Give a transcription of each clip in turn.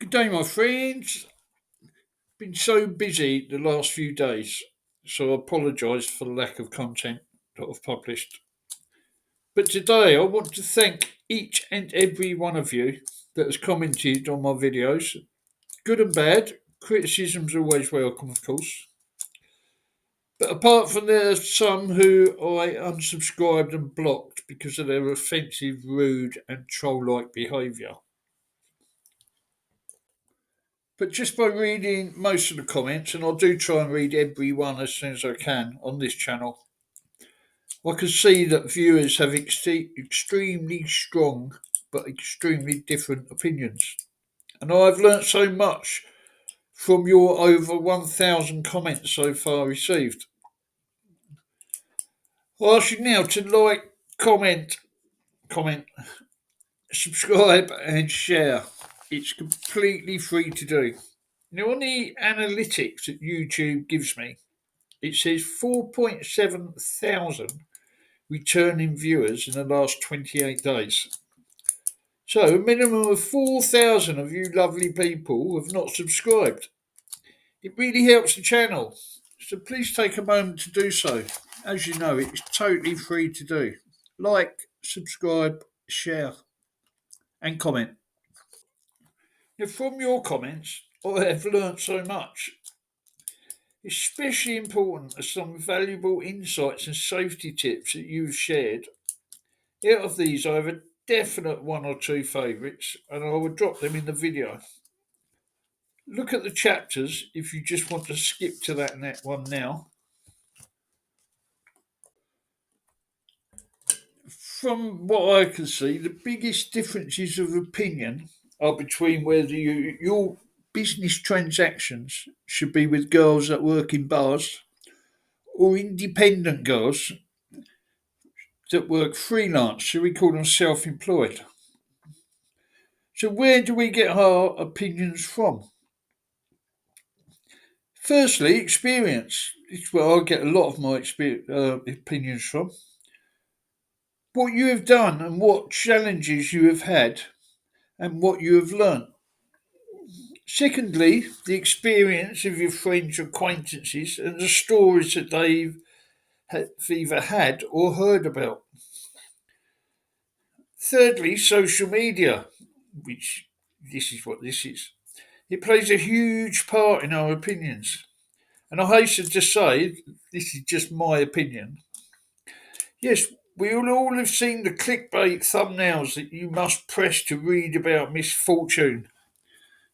Good day, my friends. Been so busy the last few days, so I apologise for the lack of content that I've published. But today I want to thank each and every one of you that has commented on my videos. Good and bad. Criticism's always welcome, of course. But apart from there are some who I unsubscribed and blocked because of their offensive, rude, and troll like behaviour. But just by reading most of the comments, and I do try and read every one as soon as I can on this channel, I can see that viewers have extremely strong but extremely different opinions. And I've learnt so much from your over 1,000 comments so far received. I ask you now to like, comment, subscribe, and share. It's completely free to do. Now, on the analytics that YouTube gives me, it says 4.7 thousand returning viewers in the last 28 days. So, a minimum of 4,000 of you lovely people have not subscribed. It really helps the channel. So, please take a moment to do so. As you know, it's totally free to do. Like, subscribe, share, and comment. Now, from your comments, I have learnt so much. Especially important are some valuable insights and safety tips that you've shared. Out of these, I have a definite one or two favourites, and I will drop them in the video. Look at the chapters if you just want to skip to that one now. From what I can see, the biggest differences of opinion are between whether your business transactions should be with girls that work in bars or independent girls that work freelance, shall we call them self employed. So, where do we get our opinions from? Firstly, experience. It's where I get a lot of my opinions from. What you have done and what challenges you have had and what you have learnt. Secondly, the experience of your friends, acquaintances, and the stories that they've either had or heard about. Thirdly, social media, which this is what this is. It plays a huge part in our opinions. And I hasten to say, this is just my opinion. Yes, we will all have seen the clickbait thumbnails that you must press to read about misfortune.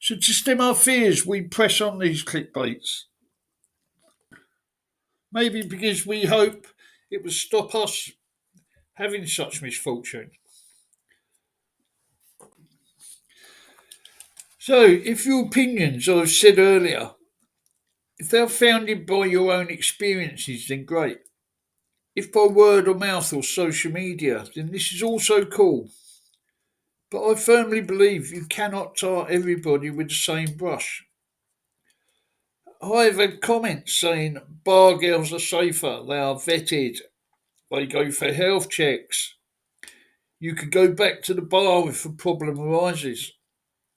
So to stem our fears, we press on these clickbaits. Maybe because we hope it will stop us having such misfortune. So, if your opinions, as I've said earlier, if they're founded by your own experiences, then great. If by word of mouth or social media, then this is also cool. But I firmly believe you cannot tar everybody with the same brush. I've had comments saying bar girls are safer, they are vetted, they go for health checks. You could go back to the bar if a problem arises,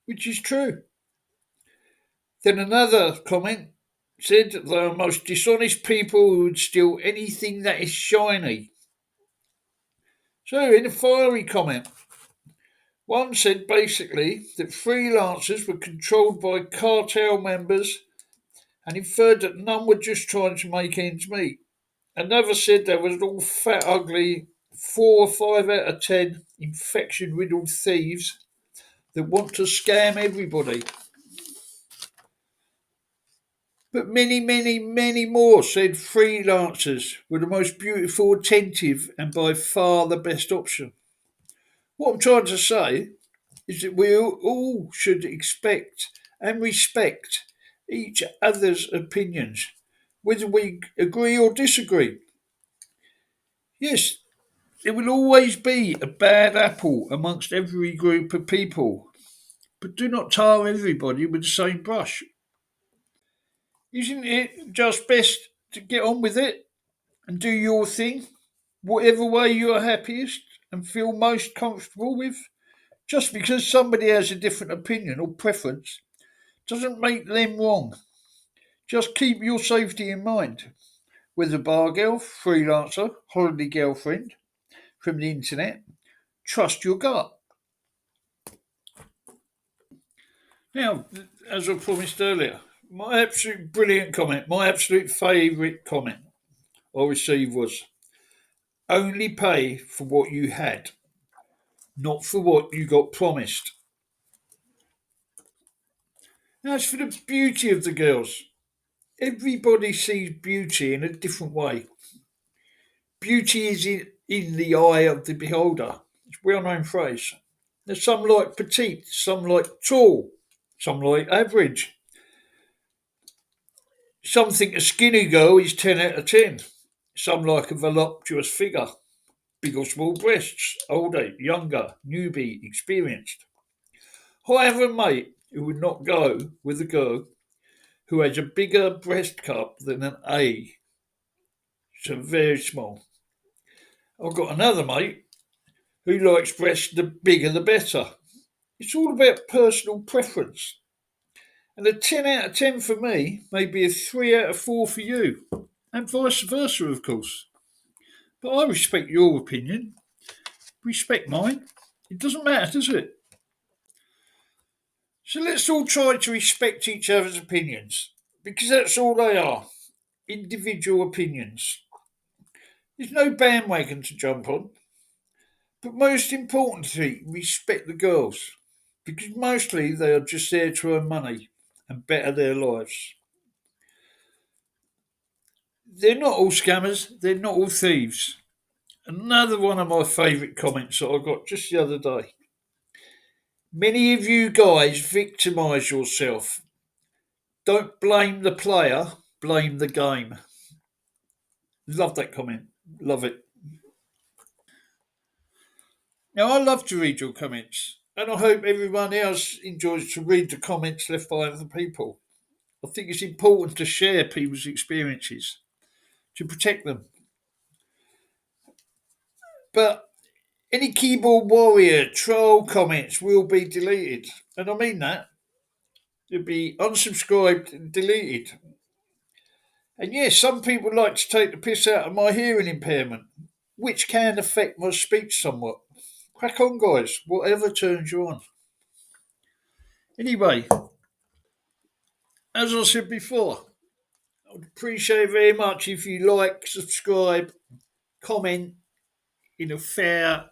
which is true. Then another comment said they are most dishonest people who would steal anything that is shiny. So, in a fiery comment, one said basically that freelancers were controlled by cartel members and inferred that none were just trying to make ends meet. Another said there was all fat, ugly 4 or 5 out of 10 infection riddled thieves that want to scam everybody. But many, many, many more said freelancers were the most beautiful, attentive, and by far the best option. What I'm trying to say is that we all should expect and respect each other's opinions, whether we agree or disagree. Yes, there will always be a bad apple amongst every group of people, but do not tar everybody with the same brush. Isn't it just best to get on with it and do your thing, whatever way you are happiest and feel most comfortable with? Just because somebody has a different opinion or preference doesn't make them wrong. Just keep your safety in mind. Whether bar girl, freelancer, holiday girlfriend from the internet, trust your gut. Now, as I promised earlier, my absolute brilliant comment, my absolute favourite comment I received was only pay for what you had, not for what you got promised. Now, as for the beauty of the girls, everybody sees beauty in a different way. Beauty is in the eye of the beholder. It's a well known phrase. There's some like petite, some like tall, some like average. Some think a skinny girl is 10 out of 10. Some like a voluptuous figure, big or small breasts, older, younger, newbie, experienced. I have a mate who would not go with a girl who has a bigger breast cup than an A. So very small. I've got another mate who likes breasts the bigger the better. It's all about personal preference. And a 10 out of 10 for me may be a 3 out of 4 for you. And vice versa, of course. But I respect your opinion. Respect mine. It doesn't matter, does it? So let's all try to respect each other's opinions. Because that's all they are. Individual opinions. There's no bandwagon to jump on. But most importantly, respect the girls. Because mostly they are just there to earn money and better their lives. They're not all scammers, they're not all thieves. Another one of my favourite comments that I got just the other day. Many of you guys victimise yourself. Don't blame the player, blame the game. Love that comment. Love it. Now, I love to read your comments, and I hope everyone else enjoys to read the comments left by other people. I think it's important to share people's experiences, to protect them. But any keyboard warrior troll comments will be deleted. And I mean that. They'll be unsubscribed and deleted. And yes, some people like to take the piss out of my hearing impairment, which can affect my speech somewhat. Crack on, guys, whatever turns you on. Anyway, as I said before, I'd appreciate very much if you like, subscribe, comment in a fair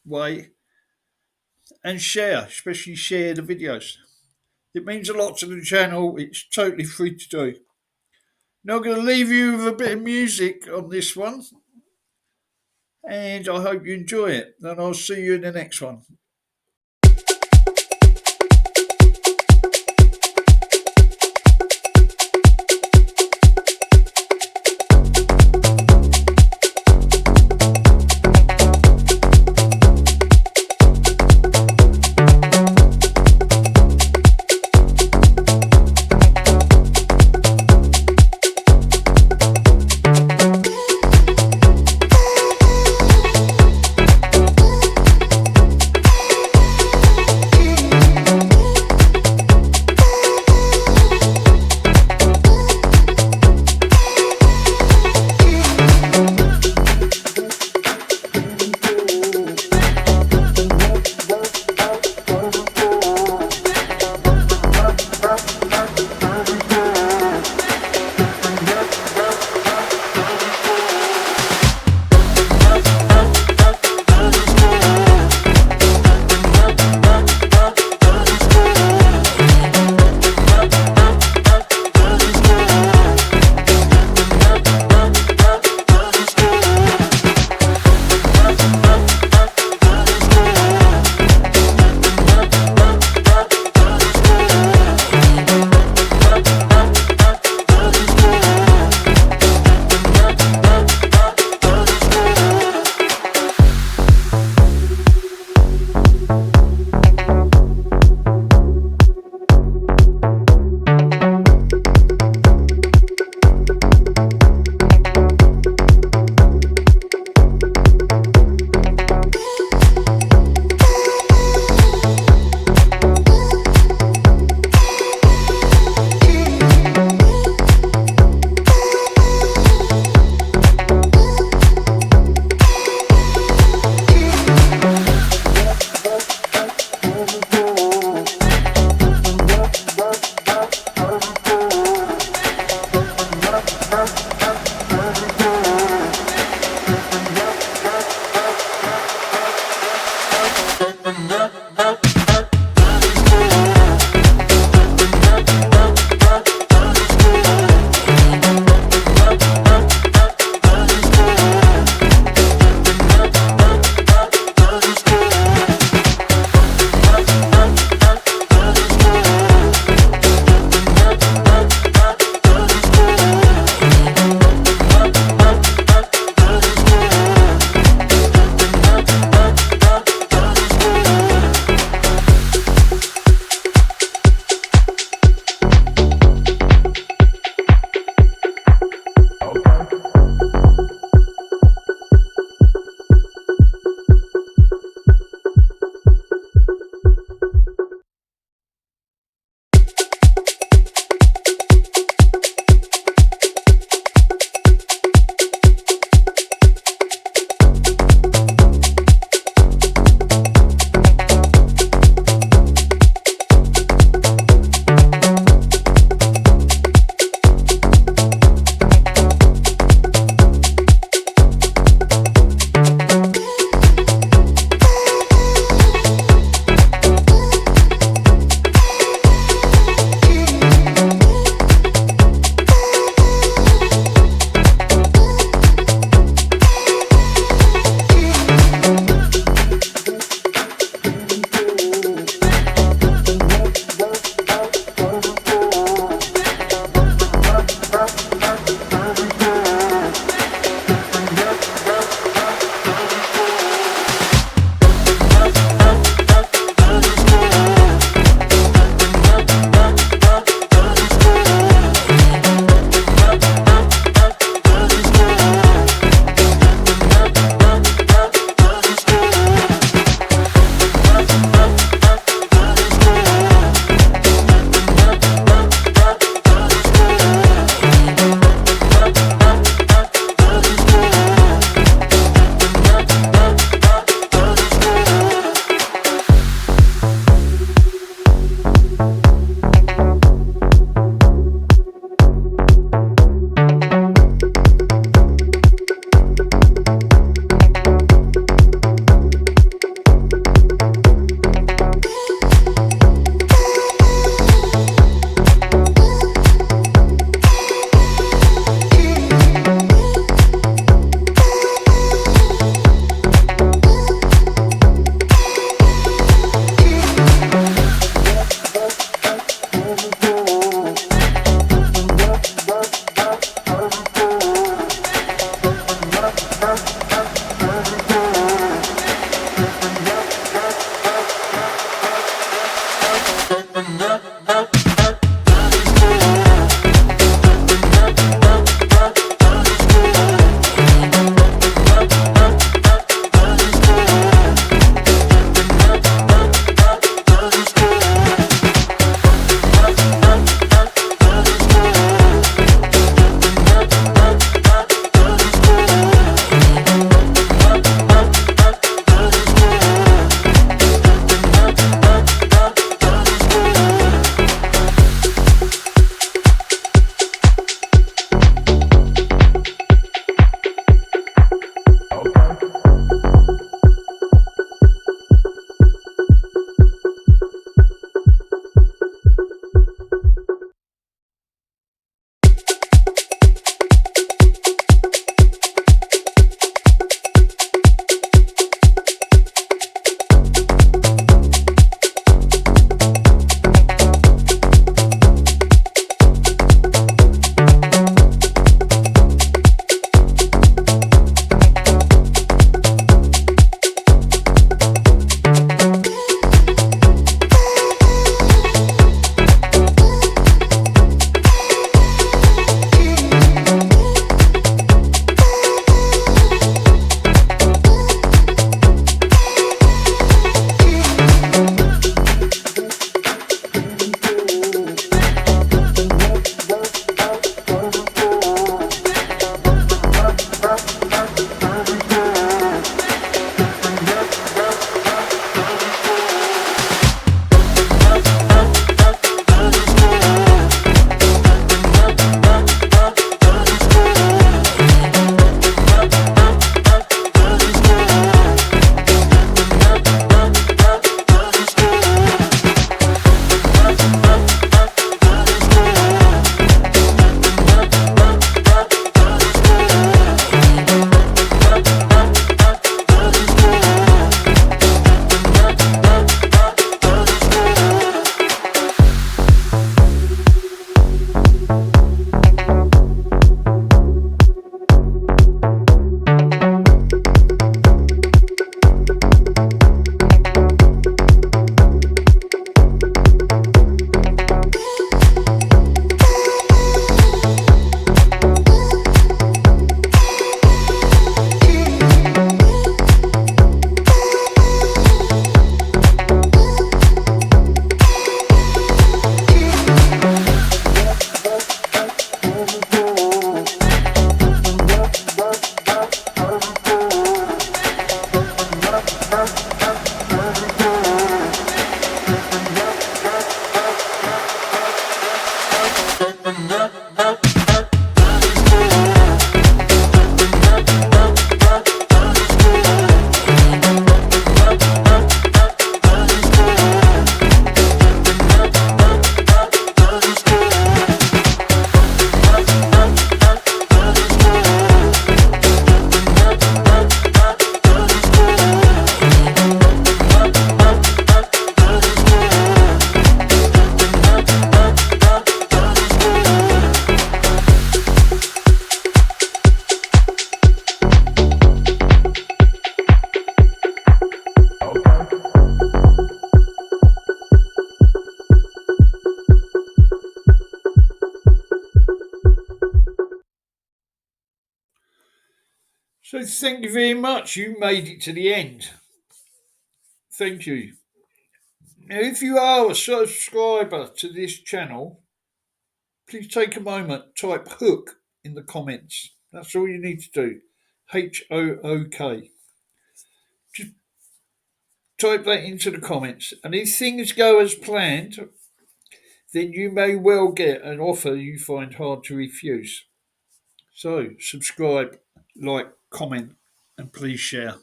way, and share, especially share the videos. It means a lot to the channel. It's totally free to do. Now I'm going to leave you with a bit of music on this one, and I hope you enjoy it. And I'll see you in the next one. So thank you very much. You made it to the end. Thank you. Now, if you are a subscriber to this channel, please take a moment, type hook in the comments. That's all you need to do. HOOK. Just type that into the comments. And if things go as planned, then you may well get an offer you find hard to refuse. So, subscribe, like, comment, and please share.